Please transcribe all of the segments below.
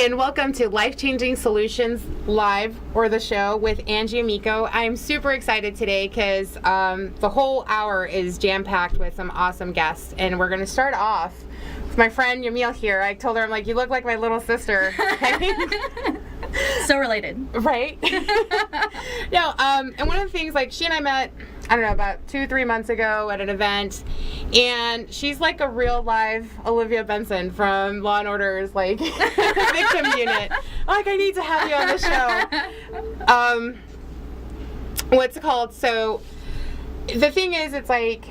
Hi, and welcome to Life-Changing Solutions Live, or the show, with Angie Amico. I'm super excited today because the whole hour is jam-packed with some awesome guests, and we're going to start off with my friend Yamil here. I told her, I'm like, you look like my little sister. So related. Right? No, and one of the things, like, she and I met, I don't know, about 2-3 months ago at an event, and she's like a real live Olivia Benson from Law & Order's, like, victim unit. I'm like, I need to have you on the show. What's it called? So, the thing is, it's like,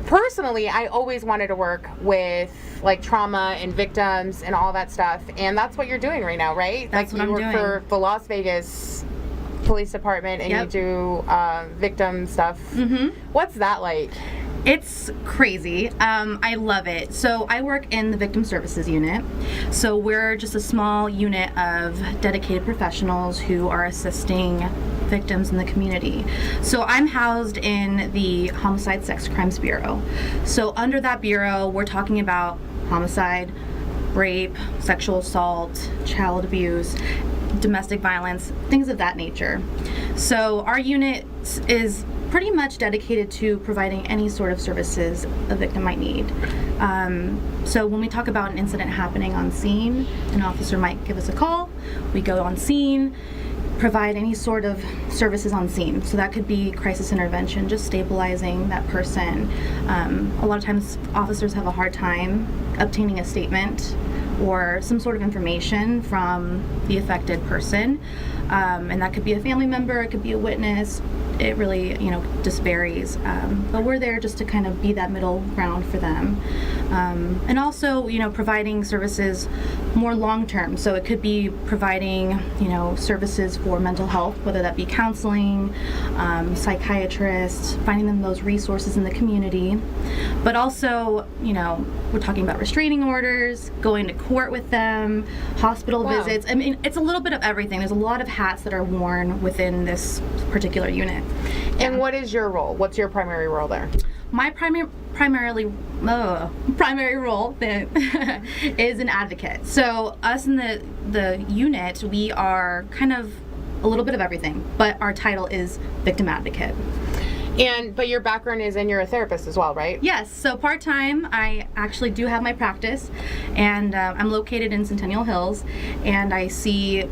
personally, I always wanted to work with like trauma and victims and all that stuff, and that's what you're doing right now, right? That's like what I'm doing. You work for the Las Vegas Police Department, and Yep. you do victim stuff. Mm-hmm. What's that like? It's crazy. I love it. So I work in the Victim Services Unit. So we're just a small unit of dedicated professionals who are assisting victims in the community. So I'm housed in the Homicide Sex Crimes Bureau. So under that bureau, we're talking about homicide, rape, sexual assault, child abuse, domestic violence, things of that nature. So our unit is pretty much dedicated to providing any sort of services a victim might need. So when we talk about an incident happening on scene, an officer might give us a call, we go on scene, provide any sort of services on scene. So that could be crisis intervention, just stabilizing that person. A lot of times officers have a hard time obtaining a statement or some sort of information from the affected person. And that could be a family member, it could be a witness. It really, just varies. But we're there just to kind of be that middle ground for them. And also, providing services more long-term. So it could be providing, services for mental health, whether that be counseling, psychiatrists, finding them those resources in the community. But also, we're talking about restraining orders, going to court with them, hospital visits. I mean, it's a little bit of everything. There's a lot of hats that are worn within this particular unit. And what is your role? What's your primary role there? My primary role is an advocate. So us in the unit, we are kind of a little bit of everything, but our title is victim advocate. But your background is, and you're a therapist as well, right? Yes, so part-time, I actually do have my practice, and I'm located in Centennial Hills, and I see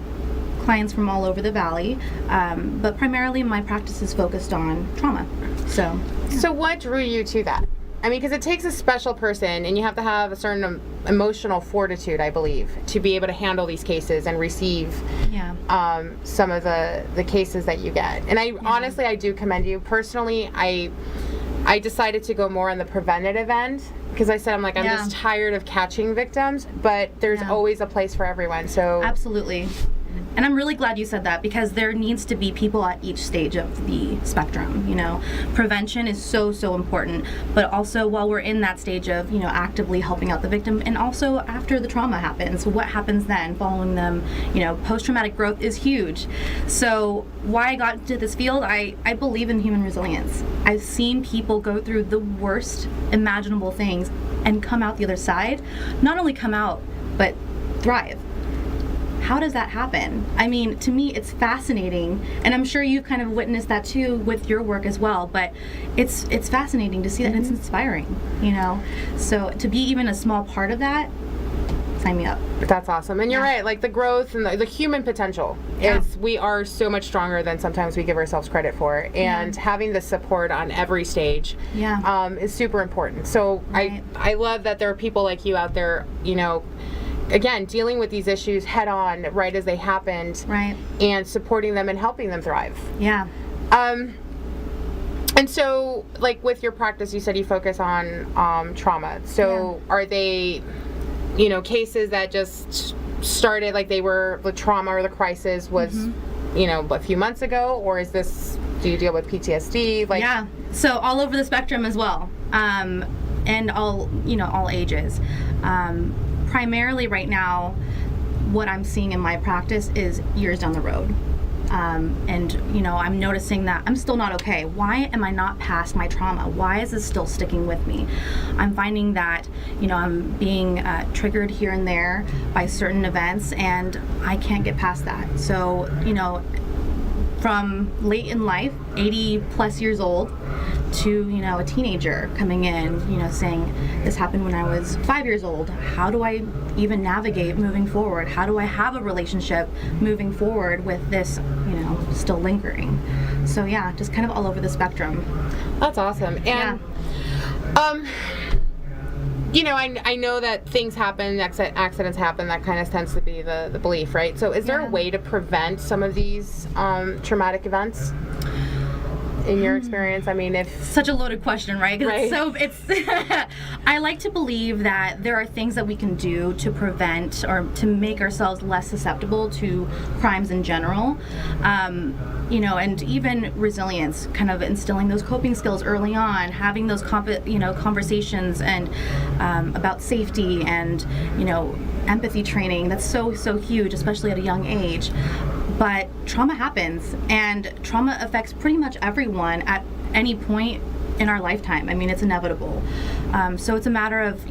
clients from all over the valley, but primarily my practice is focused on trauma. So what drew you to that? I mean, because it takes a special person, and you have to have a certain emotional fortitude, I believe, to be able to handle these cases and receive some of the cases that you get. And honestly, I do commend you. Personally, I decided to go more on the preventative end, because I said, I'm just tired of catching victims, but there's always a place for everyone. So absolutely. And I'm really glad you said that, because there needs to be people at each stage of the spectrum. Prevention is so important, but also while we're in that stage of, actively helping out the victim, and also after the trauma happens, what happens then, following them, post-traumatic growth is huge. So why I got into this field, I believe in human resilience. I've seen people go through the worst imaginable things and come out the other side, not only come out, but thrive. How does that happen? I mean, to me, it's fascinating, and I'm sure you've kind of witnessed that too with your work as well, but it's fascinating to see that, and it's inspiring, So to be even a small part of that, sign me up. That's awesome. And you're right, like the growth and the human potential is, we are so much stronger than sometimes we give ourselves credit for, and having the support on every stage is super important. So I love that there are people like you out there, again, dealing with these issues head on, right as they happened, and supporting them and helping them thrive. And so, like, with your practice, you said you focus on trauma. So are they, cases that just started, like they were, the trauma or the crisis was, a few months ago, or is this, do you deal with PTSD? So all over the spectrum as well, and all ages. Primarily right now, what I'm seeing in my practice is years down the road. And, I'm noticing that I'm still not okay. Why am I not past my trauma? Why is this still sticking with me? I'm finding that, I'm being triggered here and there by certain events, and I can't get past that. So, from late in life, 80 plus years old, to a teenager coming in, saying this happened when I was 5 years old. How do I even navigate moving forward? How do I have a relationship moving forward with this, still lingering? So yeah, just kind of all over the spectrum. That's awesome. And I know that things happen, accidents happen. That kind of tends to be the belief, right? So is there a way to prevent some of these traumatic events? In your experience, if such a loaded question, right? Right. It's I like to believe that there are things that we can do to prevent or to make ourselves less susceptible to crimes in general. And even resilience, kind of instilling those coping skills early on, having those conversations and about safety and empathy training. That's so huge, especially at a young age. But trauma happens, and trauma affects pretty much everyone at any point in our lifetime. It's inevitable. So it's a matter of,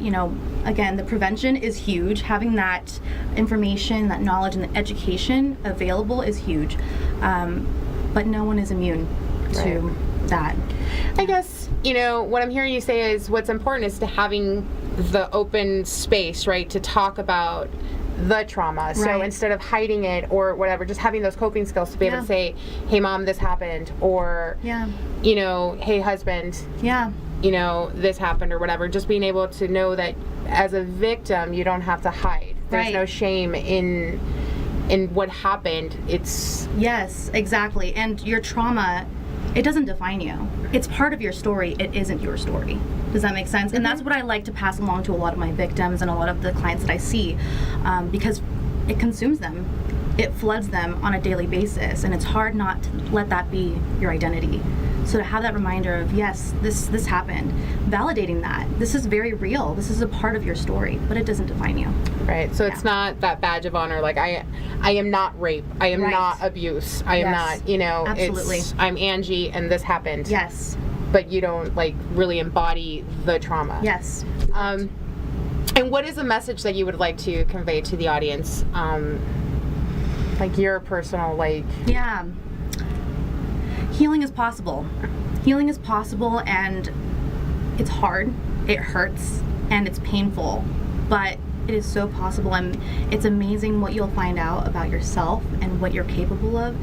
again, the prevention is huge. Having that information, that knowledge, and the education available is huge. But no one is immune to that. I guess, what I'm hearing you say is what's important is to having the open space, right, to talk about the trauma. Right. So instead of hiding it or whatever, just having those coping skills to be able to say, hey mom, this happened, or hey husband, this happened, or whatever. Just being able to know that as a victim you don't have to hide. There's no shame in what happened. Yes, exactly. And your trauma, it doesn't define you. It's part of your story. It isn't your story. Does that make sense? Mm-hmm. And that's what I like to pass along to a lot of my victims and a lot of the clients that I see, because it consumes them. It floods them on a daily basis, and it's hard not to let that be your identity. So to have that reminder of, yes, this happened, validating that. This is very real. This is a part of your story, but it doesn't define you. Right. So it's not that badge of honor, like I am not rape. I am not abuse. I am not, Absolutely. I'm Angie and this happened. Yes. But you don't really embody the trauma. Yes. And what is a message that you would like to convey to the audience? Your personal, Yeah. Healing is possible. Healing is possible, and it's hard, it hurts, and it's painful, but it is so possible, and it's amazing what you'll find out about yourself and what you're capable of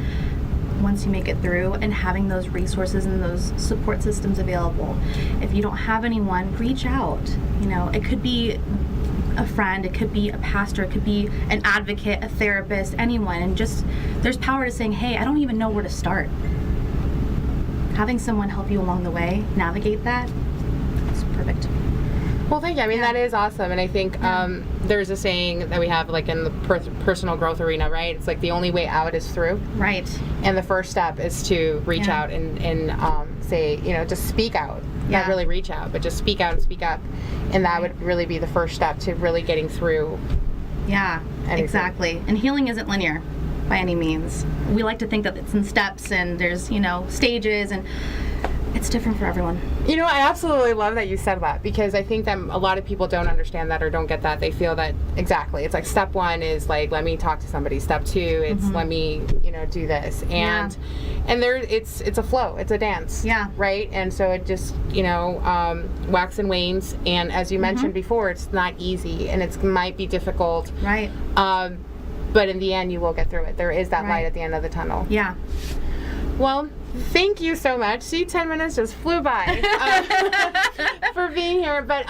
once you make it through, and having those resources and those support systems available. If you don't have anyone, reach out. It could be a friend, it could be a pastor, it could be an advocate, a therapist, anyone, and just there's power to saying, hey, I don't even know where to start. Having someone help you along the way navigate that, it's perfect. Well, thank you. That is awesome. And I think there's a saying that we have in the personal growth arena, right? It's the only way out is through. Right. And the first step is to reach out and say, just speak out. Not really reach out, but just speak out and speak up. And that would really be the first step to really getting through. Yeah, anything. Exactly. And healing isn't linear by any means. We like to think that it's in steps and there's, stages, and it's different for everyone. I absolutely love that you said that, because I think that a lot of people don't understand that or don't get that. They feel that, exactly, it's step one is let me talk to somebody. Step two, it's let me, do this. And there, it's a flow, it's a dance. Yeah. Right? And so it just, wax and wanes. And as you mentioned before, it's not easy and it might be difficult. Right. But in the end, you will get through it. There is that light at the end of the tunnel. Yeah. Well, thank you so much. See, 10 minutes just flew by for being here. But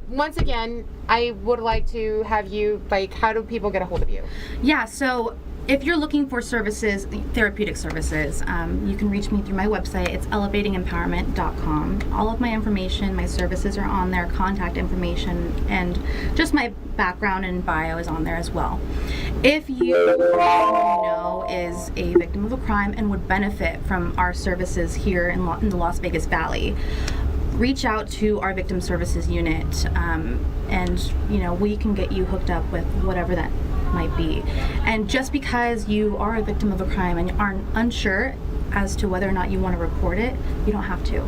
once again, I would like to have you, how do people get a hold of you? Yeah, so if you're looking for services, therapeutic services, you can reach me through my website. It's elevatingempowerment.com. All of my information, my services are on there, contact information, and just my background and bio is on there as well. If you is a victim of a crime and would benefit from our services here in the Las Vegas Valley, reach out to our victim services unit, and we can get you hooked up with whatever that might be. And just because you are a victim of a crime and are unsure as to whether or not you want to report it, you don't have to.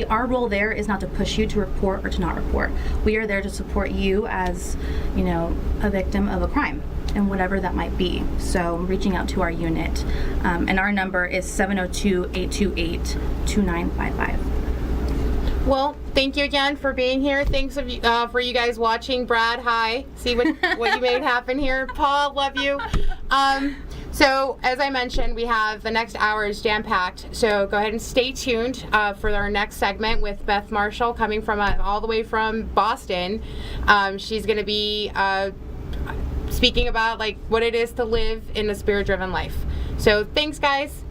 Our role there is not to push you to report or to not report. We are there to support you as, a victim of a crime, and whatever that might be. So reaching out to our unit, and our number is 702-828-2955. Well, thank you again for being here. Thanks for you guys watching. Brad, hi. See what you made happen here. Paul, love you. So as I mentioned, we have the next hour is jam-packed. So go ahead and stay tuned for our next segment with Beth Marshall, coming from all the way from Boston. She's going to be speaking about what it is to live in a spirit-driven life. So thanks, guys.